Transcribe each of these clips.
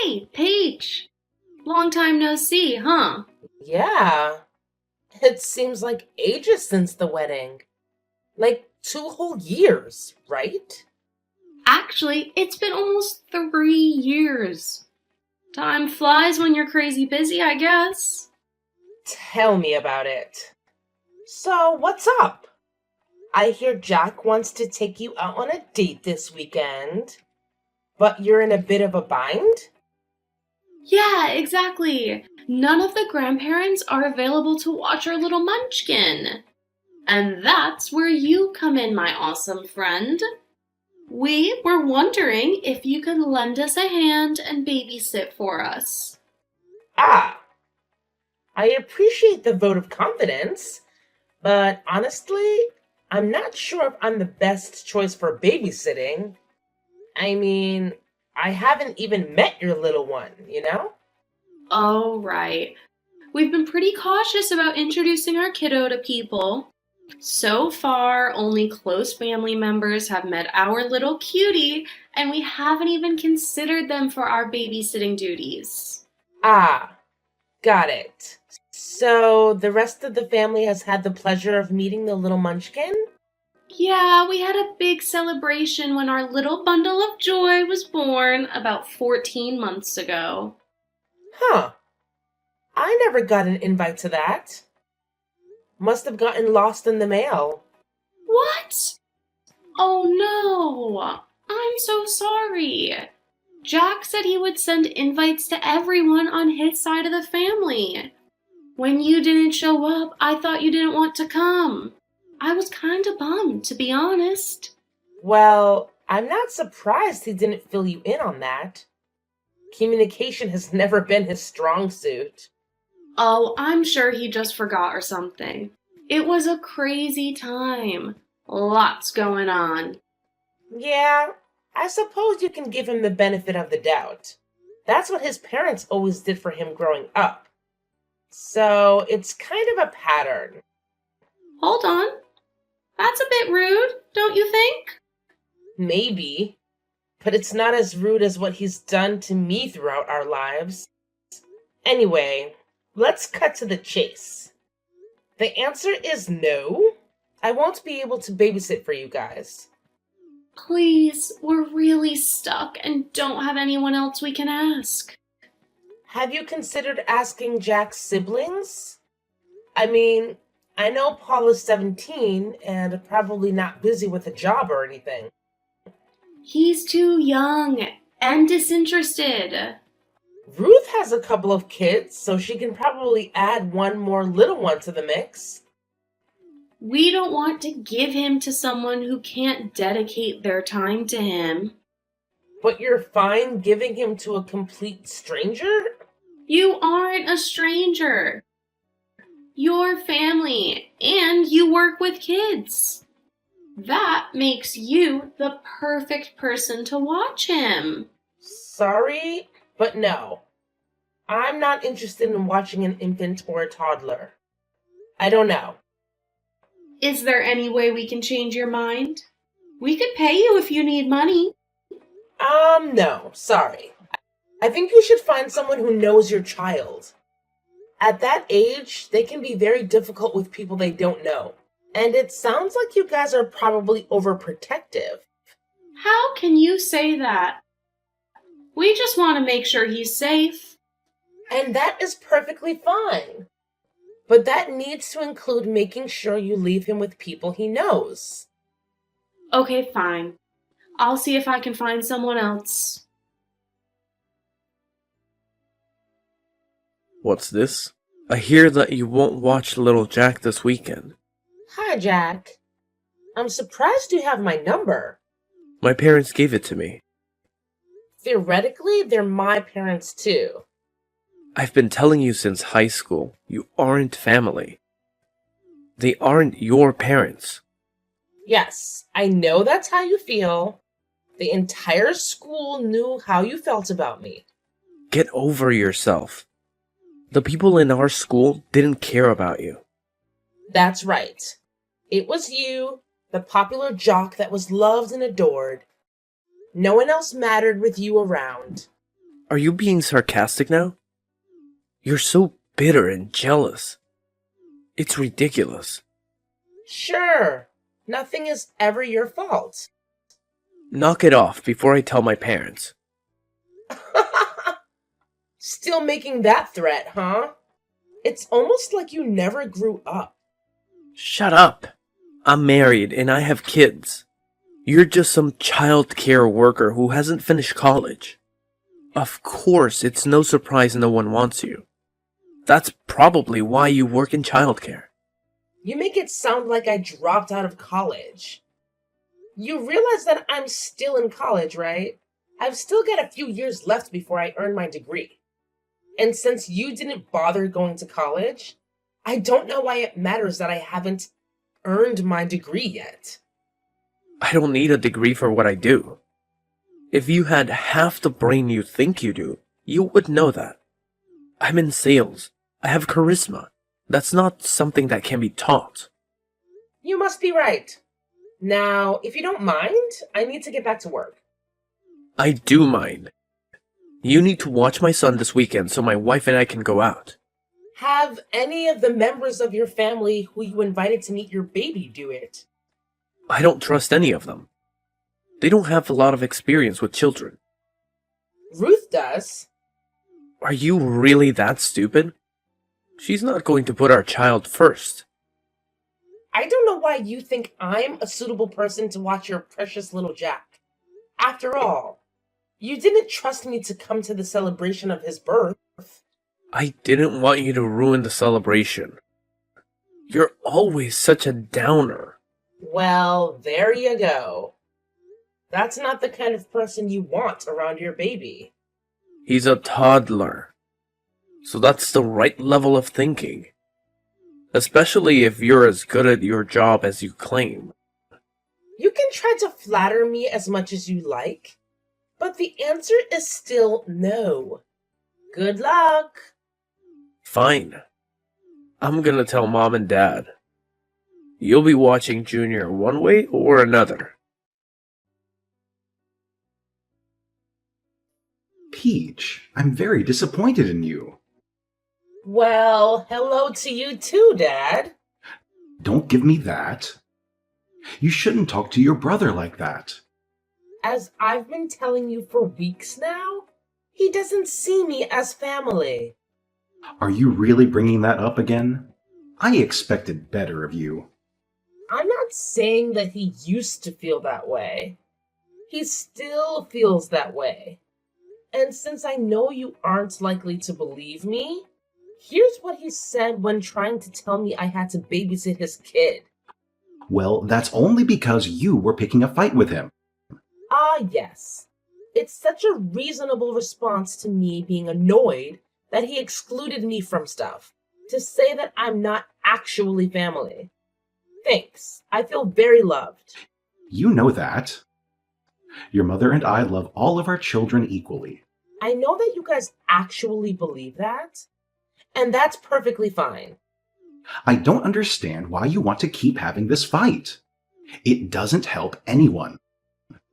Hey, Paige! Long time no see, huh? Yeah, it seems like ages since the wedding. Like 2 whole years, right? Actually, it's been almost 3 years. Time flies when you're crazy busy, I guess. Tell me about it. So, what's up? I hear Jack wants to take you out on a date this weekend, but you're in a bit of a bind? Yeah, exactly. None of the grandparents are available to watch our little munchkin. And that's where you come in, my awesome friend. We were wondering if you could lend us a hand and babysit for us. Ah, I appreciate the vote of confidence, but honestly, I'm not sure if I'm the best choice for babysitting. I mean, I haven't even met your little one? Oh, right. We've been pretty cautious about introducing our kiddo to people. So far, only close family members have met our little cutie, and we haven't even considered them for our babysitting duties. Ah, got it. So the rest of the family has had the pleasure of meeting the little munchkin? Yeah, we had a big celebration when our little bundle of joy was born about 14 months ago. Huh, I never got an invite to that. Must have gotten lost in the mail. What? Oh no! I'm so sorry. Jack said he would send invites to everyone on his side of the family. When you didn't show up, I thought you didn't want to come. I was kinda bummed, to be honest. Well, I'm not surprised he didn't fill you in on that. Communication has never been his strong suit. Oh, I'm sure he just forgot or something. It was a crazy time. Lots going on. Yeah, I suppose you can give him the benefit of the doubt. That's what his parents always did for him growing up. So it's kind of a pattern. Hold on. That's a bit rude, don't you think? Maybe, but it's not as rude as what he's done to me throughout our lives. Anyway, let's cut to the chase. The answer is no. I won't be able to babysit for you guys. Please, we're really stuck and don't have anyone else we can ask. Have you considered asking Jack's siblings? I mean, I know Paul is 17 and probably not busy with a job or anything. He's too young and disinterested. Ruth has a couple of kids, so she can probably add one more little one to the mix. We don't want to give him to someone who can't dedicate their time to him. But you're fine giving him to a complete stranger? You aren't a stranger. You're family and you work with kids. That makes you the perfect person to watch him. Sorry, but no. I'm not interested in watching an infant or a toddler. I don't know. Is there any way we can change your mind? We could pay you if you need money. No, sorry. I think you should find someone who knows your child. At that age, they can be very difficult with people they don't know. And it sounds like you guys are probably overprotective. How can you say that? We just want to make sure he's safe. And that is perfectly fine. But that needs to include making sure you leave him with people he knows. Okay, fine. I'll see if I can find someone else. What's this? I hear that you won't watch Little Jack this weekend. Hi, Jack. I'm surprised you have my number. My parents gave it to me. Theoretically, they're my parents too. I've been telling you since high school, you aren't family. They aren't your parents. Yes, I know that's how you feel. The entire school knew how you felt about me. Get over yourself. The people in our school didn't care about you. That's right. It was you, the popular jock that was loved and adored. No one else mattered with you around. Are you being sarcastic now? You're so bitter and jealous. It's ridiculous. Sure, nothing is ever your fault. Knock it off before I tell my parents. Still making that threat, huh? It's almost like you never grew up. Shut up. I'm married and I have kids. You're just some child care worker who hasn't finished college. Of course, it's no surprise no one wants you. That's probably why you work in childcare. You make it sound like I dropped out of college. You realize that I'm still in college, right? I've still got a few years left before I earn my degree. And since you didn't bother going to college, I don't know why it matters that I haven't earned my degree yet. I don't need a degree for what I do. If you had half the brain you think you do, you would know that. I'm in sales. I have charisma. That's not something that can be taught. You must be right. Now, if you don't mind, I need to get back to work. I do mind. You need to watch my son this weekend so my wife and I can go out. Have any of the members of your family who you invited to meet your baby do it? I don't trust any of them. They don't have a lot of experience with children. Ruth does. Are you really that stupid? She's not going to put our child first. I don't know why you think I'm a suitable person to watch your precious little Jack. After all, you didn't trust me to come to the celebration of his birth. I didn't want you to ruin the celebration. You're always such a downer. Well, there you go. That's not the kind of person you want around your baby. He's a toddler. So that's the right level of thinking. Especially if you're as good at your job as you claim. You can try to flatter me as much as you like, but the answer is still no. Good luck. Fine. I'm gonna tell Mom and Dad. You'll be watching Junior one way or another. Peach, I'm very disappointed in you. Well, hello to you too, Dad. Don't give me that. You shouldn't talk to your brother like that. As I've been telling you for weeks now, he doesn't see me as family. Are you really bringing that up again? I expected better of you. I'm not saying that he used to feel that way. He still feels that way. And since I know you aren't likely to believe me, here's what he said when trying to tell me I had to babysit his kid. Well, that's only because you were picking a fight with him. Ah, yes. It's such a reasonable response to me being annoyed that he excluded me from stuff, to say that I'm not actually family. Thanks. I feel very loved. You know that. Your mother and I love all of our children equally. I know that you guys actually believe that, and that's perfectly fine. I don't understand why you want to keep having this fight. It doesn't help anyone.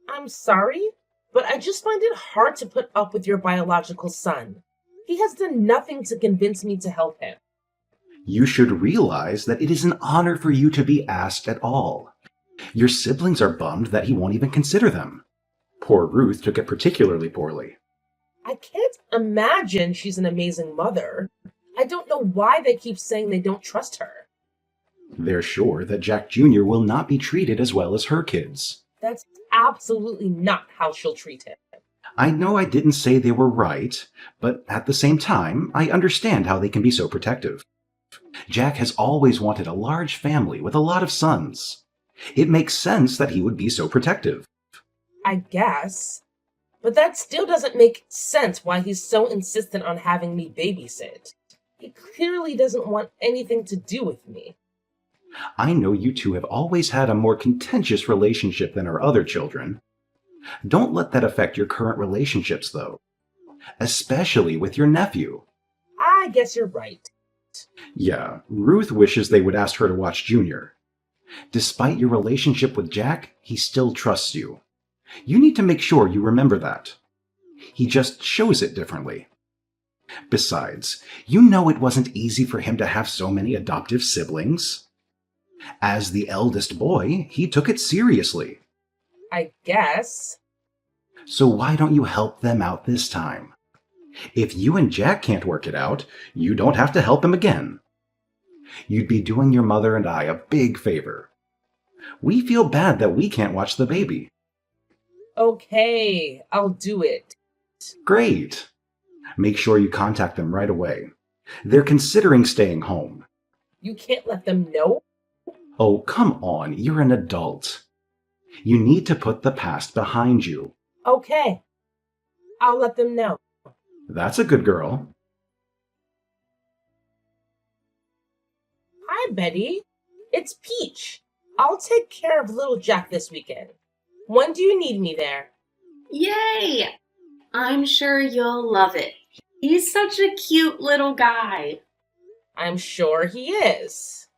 I'm sorry, but I just find it hard to put up with your biological son. He has done nothing to convince me to help him. You should realize that it is an honor for you to be asked at all. Your siblings are bummed that he won't even consider them. Poor Ruth took it particularly poorly. I can't imagine she's an amazing mother. I don't know why they keep saying they don't trust her. They're sure that Jack Jr. will not be treated as well as her kids. That's absolutely not how she'll treat him. I know I didn't say they were right, but at the same time, I understand how they can be so protective. Jack has always wanted a large family with a lot of sons. It makes sense that he would be so protective. I guess. But that still doesn't make sense why he's so insistent on having me babysit. He clearly doesn't want anything to do with me. I know you two have always had a more contentious relationship than our other children. Don't let that affect your current relationships, though. Especially with your nephew. I guess you're right. Yeah, Ruth wishes they would ask her to watch Junior. Despite your relationship with Jack, he still trusts you. You need to make sure you remember that. He just shows it differently. Besides, you know it wasn't easy for him to have so many adoptive siblings. As the eldest boy, he took it seriously. I guess. So why don't you help them out this time? If you and Jack can't work it out, you don't have to help him again. You'd be doing your mother and I a big favor. We feel bad that we can't watch the baby. Okay, I'll do it. Great. Make sure you contact them right away. They're considering staying home. You can't let them know? Oh, come on, you're an adult. You need to put the past behind you. Okay, I'll let them know. That's a good girl. Hi, Betty. It's Peach. I'll take care of little Jack this weekend. When do you need me there? Yay! I'm sure you'll love it. He's such a cute little guy. I'm sure he is.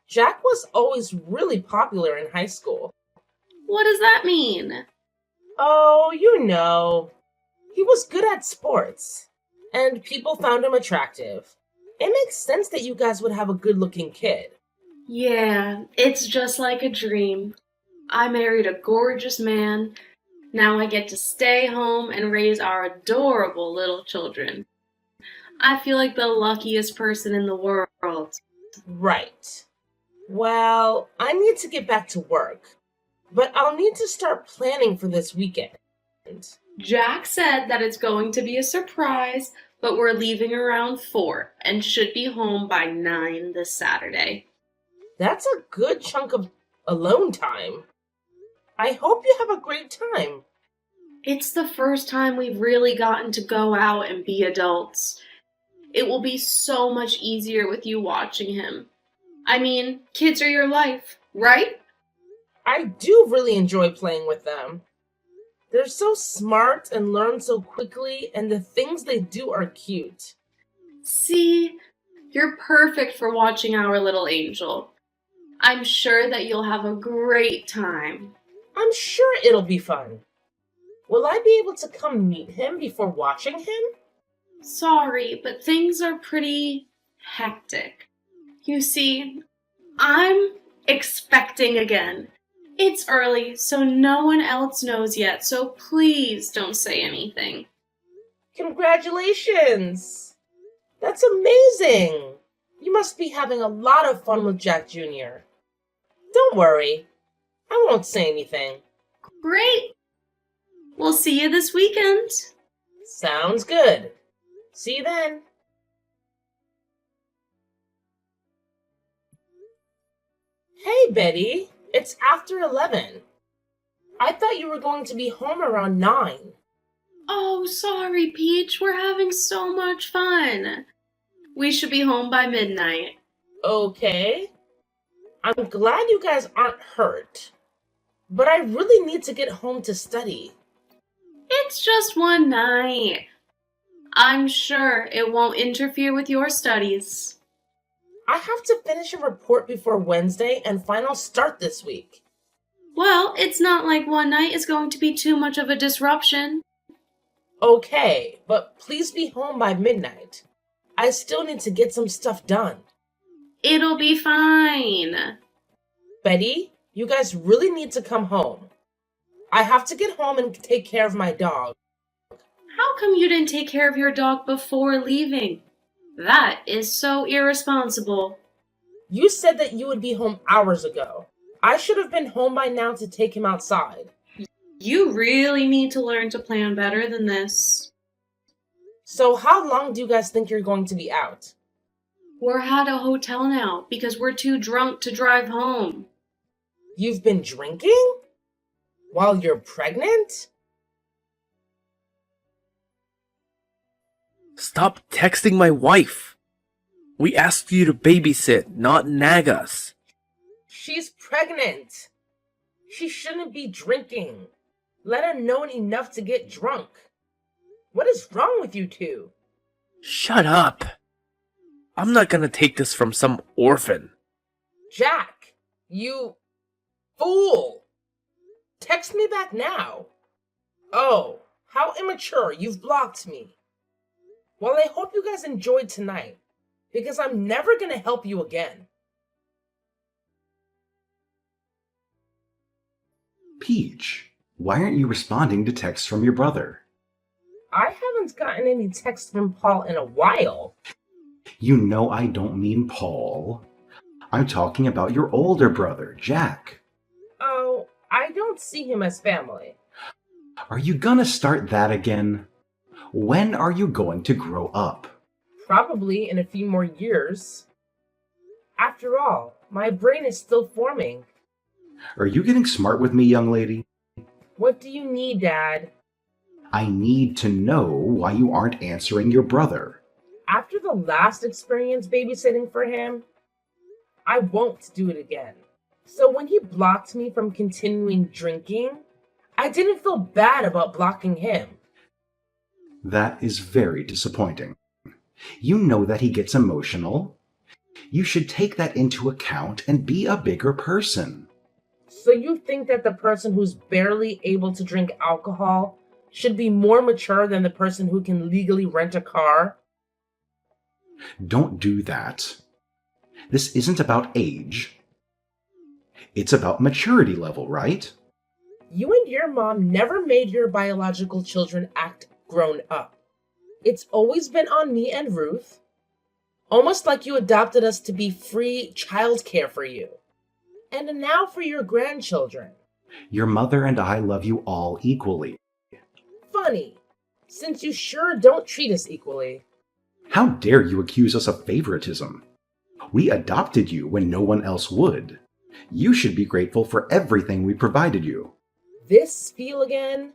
Jack was always really popular in high school. What does that mean? Oh, you know. He was good at sports, and people found him attractive. It makes sense that you guys would have a good-looking kid. Yeah, it's just like a dream. I married a gorgeous man. Now I get to stay home and raise our adorable little children. I feel like the luckiest person in the world. Right. Well, I need to get back to work, but I'll need to start planning for this weekend. Jack said that it's going to be a surprise, but we're leaving around 4 and should be home by 9 this Saturday. That's a good chunk of alone time. I hope you have a great time. It's the first time we've really gotten to go out and be adults. It will be so much easier with you watching him. I mean, kids are your life, right? I do really enjoy playing with them. They're so smart and learn so quickly, and the things they do are cute. See, you're perfect for watching our little angel. I'm sure that you'll have a great time. I'm sure it'll be fun. Will I be able to come meet him before watching him? Sorry, but things are pretty hectic. You see, I'm expecting again. It's early, so no one else knows yet, so please don't say anything. Congratulations! That's amazing! You must be having a lot of fun with Jack Jr. Don't worry, I won't say anything. Great! We'll see you this weekend. Sounds good. See you then. Hey, Betty. It's after 11. I thought you were going to be home around 9. Oh, sorry, Peach. We're having so much fun. We should be home by midnight. Okay. I'm glad you guys aren't hurt. But I really need to get home to study. It's just one night. I'm sure it won't interfere with your studies. I have to finish a report before Wednesday and finals start this week. Well, it's not like one night is going to be too much of a disruption. Okay, but please be home by midnight. I still need to get some stuff done. It'll be fine. Betty, you guys really need to come home. I have to get home and take care of my dog. How come you didn't take care of your dog before leaving? That is so irresponsible. You said that you would be home hours ago. I should have been home by now to take him outside. You really need to learn to plan better than this. So how long do you guys think you're going to be out? We're at a hotel now because we're too drunk to drive home. You've been drinking? While you're pregnant? Stop texting my wife. We asked you to babysit, not nag us. She's pregnant. She shouldn't be drinking. Let her know enough to get drunk. What is wrong with you two? Shut up. I'm not gonna take this from some orphan. Jack, you fool. Text me back now. Oh, How immature, you've blocked me. Well, I hope you guys enjoyed tonight, because I'm never gonna help you again. Peach, why aren't you responding to texts from your brother? I haven't gotten any texts from Paul in a while. You know I don't mean Paul. I'm talking about your older brother, Jack. Oh, I don't see him as family. Are you gonna start that again? When are you going to grow up? Probably in a few more years. After all, my brain is still forming. Are you getting smart with me, young lady? What do you need, Dad? I need to know why you aren't answering your brother. After the last experience babysitting for him, I won't do it again. So when he blocked me from continuing drinking, I didn't feel bad about blocking him. That is very disappointing. You know that he gets emotional. You should take that into account and be a bigger person. So you think that the person who's barely able to drink alcohol should be more mature than the person who can legally rent a car? Don't do that. This isn't about age. It's about maturity level, right? You and your mom never made your biological children act grown up. It's always been on me and Ruth. Almost like you adopted us to be free childcare for you. And now for your grandchildren. Your mother and I love you all equally. Funny, since you sure don't treat us equally. How dare you accuse us of favoritism? We adopted you when no one else would. You should be grateful for everything we provided you. This feel again?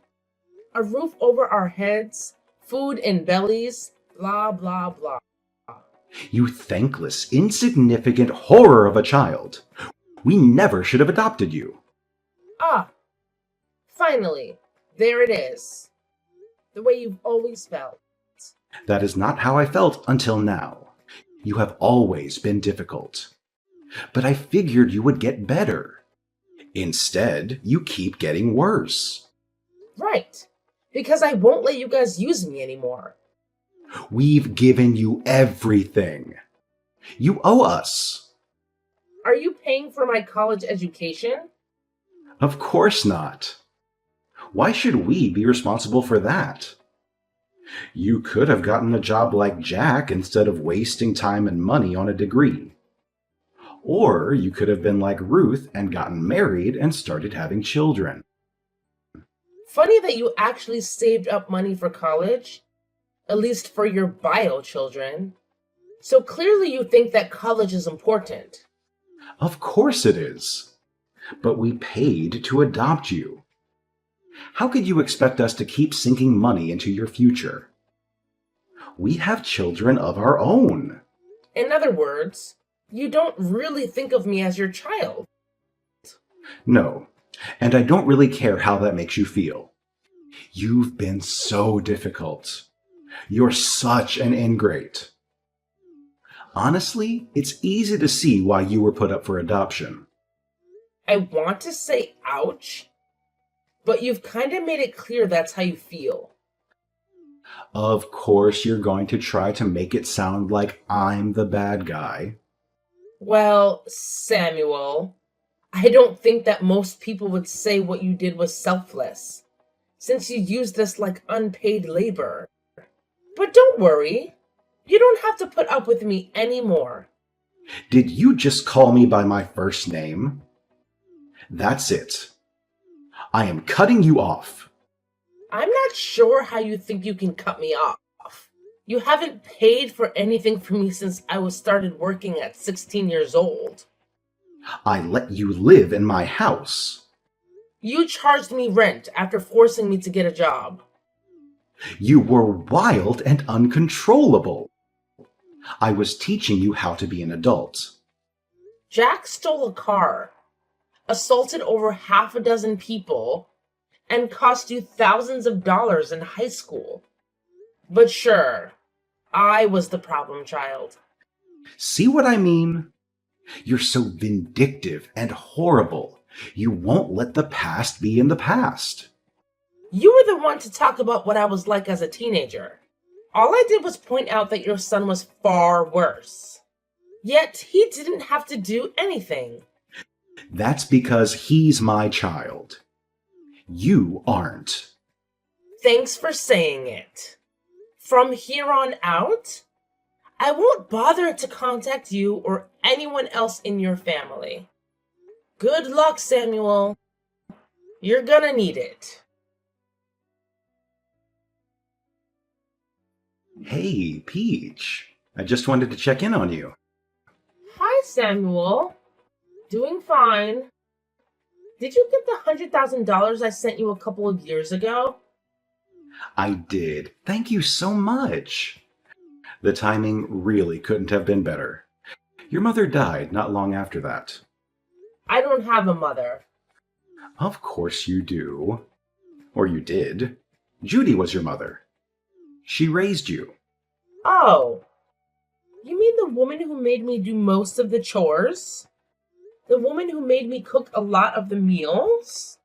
A roof over our heads, food in bellies, blah blah blah. You thankless, insignificant horror of a child. We never should have adopted you. Ah, finally, there it is. The way you've always felt. That is not how I felt until now. You have always been difficult. But I figured you would get better. Instead, you keep getting worse. Right, because I won't let you guys use me anymore. We've given you everything. You owe us. Are you paying for my college education? Of course not. Why should we be responsible for that? You could have gotten a job like Jack instead of wasting time and money on a degree. Or you could have been like Ruth and gotten married and started having children. Funny that you actually saved up money for college, at least for your bio children. So clearly you think that college is important. Of course it is. But we paid to adopt you. How could you expect us to keep sinking money into your future? We have children of our own. In other words, you don't really think of me as your child. No, and I don't really care how that makes you feel. You've been so difficult. You're such an ingrate. Honestly, it's easy to see why you were put up for adoption. I want to say ouch, but you've kind of made it clear that's how you feel. Of course, you're going to try to make it sound like I'm the bad guy. Well, Samuel, I don't think that most people would say what you did was selfless, since you used us like unpaid labor. But don't worry, you don't have to put up with me anymore. Did you just call me by my first name? That's it. I am cutting you off. I'm not sure how you think you can cut me off. You haven't paid for anything for me since I was started working at 16 years old. I let you live in my house. You charged me rent after forcing me to get a job. You were wild and uncontrollable. I was teaching you how to be an adult. Jack stole a car, assaulted over half a dozen people, and cost you thousands of dollars in high school. But sure, I was the problem child. See what I mean? You're so vindictive and horrible. You won't let the past be in the past. You were the one to talk about what I was like as a teenager. All I did was point out that your son was far worse. Yet he didn't have to do anything. That's because he's my child. You aren't. Thanks for saying it. From here on out, I won't bother to contact you or anyone else in your family. Good luck, Samuel. You're gonna need it. Hey, Peach. I just wanted to check in on you. Hi, Samuel. Doing fine. Did you get the $100,000 I sent you a couple of years ago? I did. Thank you so much. The timing really couldn't have been better. Your mother died not long after that. I don't have a mother. Of course you do. Or you did. Judy was your mother. She raised you. Oh, you mean the woman who made me do most of the chores? The woman who made me cook a lot of the meals?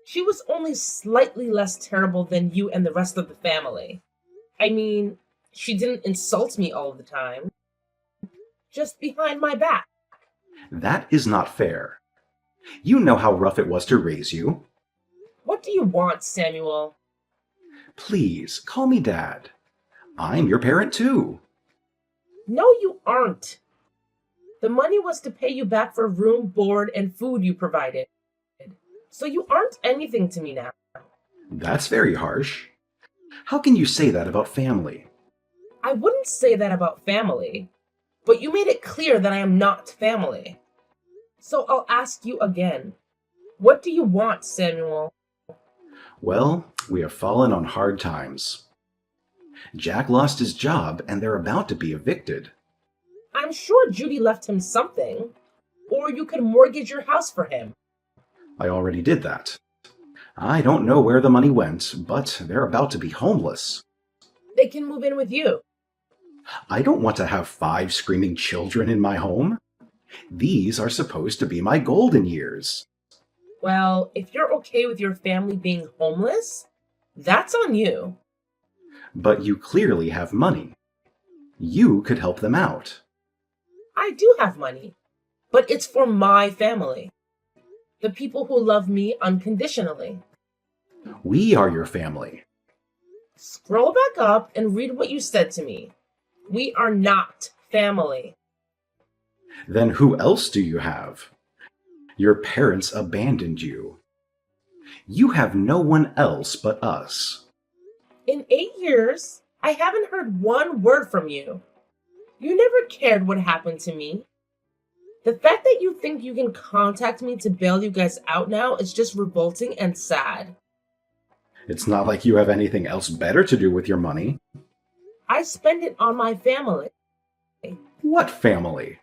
She was only slightly less terrible than you and the rest of the family. I mean, she didn't insult me all the time. Just behind my back. That is not fair. You know how rough it was to raise you. What do you want, Samuel? Please, call me Dad. I'm your parent too. No, you aren't. The money was to pay you back for room, board, and food you provided. So you aren't anything to me now. That's very harsh. How can you say that about family? I wouldn't say that about family, but you made it clear that I am not family. So I'll ask you again. What do you want, Samuel? Well, we have fallen on hard times. Jack lost his job and they're about to be evicted. I'm sure Judy left him something. Or you could mortgage your house for him. I already did that. I don't know where the money went, but they're about to be homeless. They can move in with you. I don't want to have 5 screaming children in my home. These are supposed to be my golden years. Well, if you're okay with your family being homeless, that's on you. But you clearly have money. You could help them out. I do have money, but it's for my family. The people who love me unconditionally. We are your family. Scroll back up and read what you said to me. We are not family. Then who else do you have? Your parents abandoned you. You have no one else but us. In 8 years, I haven't heard one word from you. You never cared what happened to me. The fact that you think you can contact me to bail you guys out now is just revolting and sad. It's not like you have anything else better to do with your money. I spend it on my family. What family?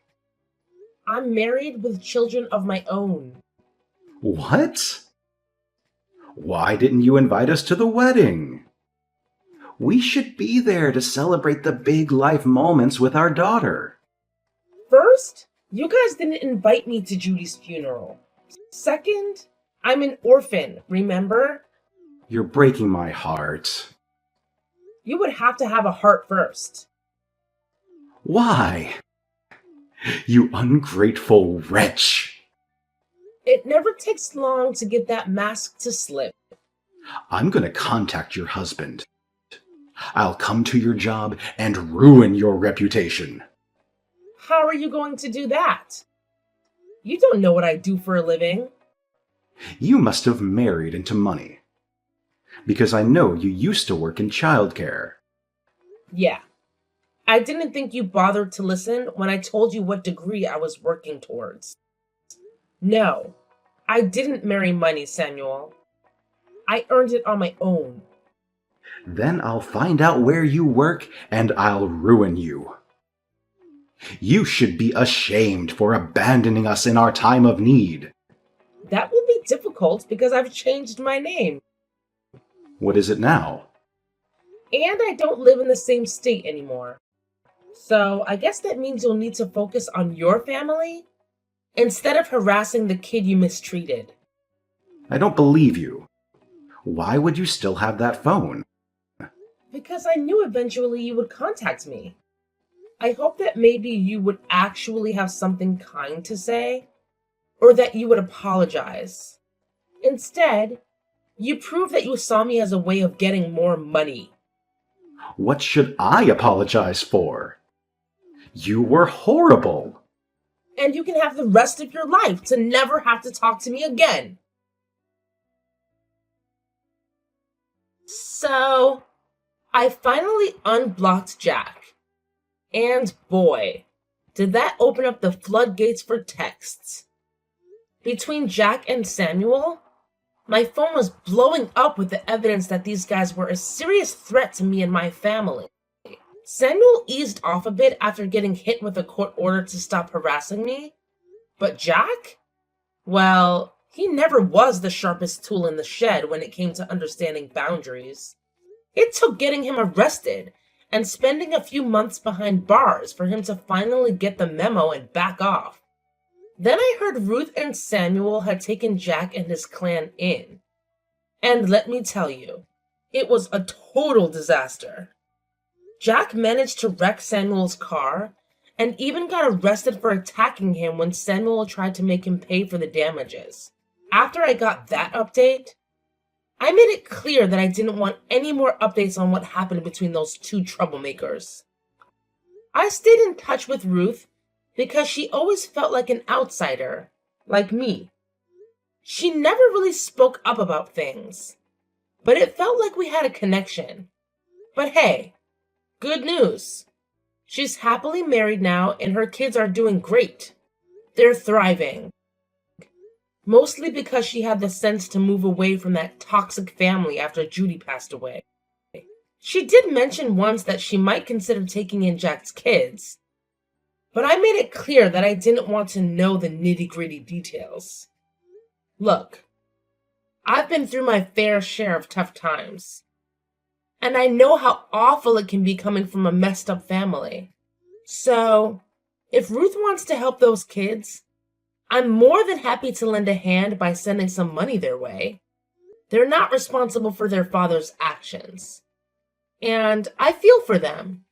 I'm married with children of my own. What? Why didn't you invite us to the wedding? We should be there to celebrate the big life moments with our daughter. First, you guys didn't invite me to Judy's funeral. Second, I'm an orphan, remember? You're breaking my heart. You would have to have a heart first. Why? You ungrateful wretch. It never takes long to get that mask to slip. I'm gonna contact your husband. I'll come to your job and ruin your reputation. How are you going to do that? You don't know what I do for a living. You must have married into money. Because I know you used to work in childcare. Yeah. I didn't think you bothered to listen when I told you what degree I was working towards. No, I didn't marry money, Samuel. I earned it on my own. Then I'll find out where you work and I'll ruin you. You should be ashamed for abandoning us in our time of need. That will be difficult because I've changed my name. What is it now? And I don't live in the same state anymore. So I guess that means you'll need to focus on your family instead of harassing the kid you mistreated. I don't believe you. Why would you still have that phone? Because I knew eventually you would contact me. I hope that maybe you would actually have something kind to say, or that you would apologize. Instead, you proved that you saw me as a way of getting more money. What should I apologize for? You were horrible. And you can have the rest of your life to never have to talk to me again. So, I finally unblocked Jack. And boy, did that open up the floodgates for texts. Between Jack and Samuel, my phone was blowing up with the evidence that these guys were a serious threat to me and my family. Samuel eased off a bit after getting hit with a court order to stop harassing me. But Jack? Well, he never was the sharpest tool in the shed when it came to understanding boundaries. It took getting him arrested and spending a few months behind bars for him to finally get the memo and back off. Then I heard Ruth and Samuel had taken Jack and his clan in. And let me tell you, it was a total disaster. Jack managed to wreck Samuel's car and even got arrested for attacking him when Samuel tried to make him pay for the damages. After I got that update, I made it clear that I didn't want any more updates on what happened between those two troublemakers. I stayed in touch with Ruth because she always felt like an outsider, like me. She never really spoke up about things, but it felt like we had a connection. But hey, good news. She's happily married now and her kids are doing great. They're thriving. Mostly because she had the sense to move away from that toxic family after Judy passed away. She did mention once that she might consider taking in Jack's kids, but I made it clear that I didn't want to know the nitty-gritty details. Look, I've been through my fair share of tough times, and I know how awful it can be coming from a messed up family. So, if Ruth wants to help those kids, I'm more than happy to lend a hand by sending some money their way. They're not responsible for their father's actions. And I feel for them.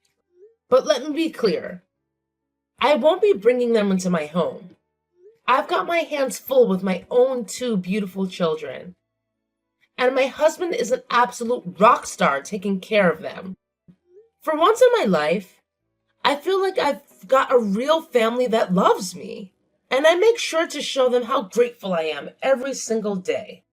But let me be clear. I won't be bringing them into my home. I've got my hands full with my own 2 beautiful children. And my husband is an absolute rock star taking care of them. For once in my life, I feel like I've got a real family that loves me. And I make sure to show them how grateful I am every single day.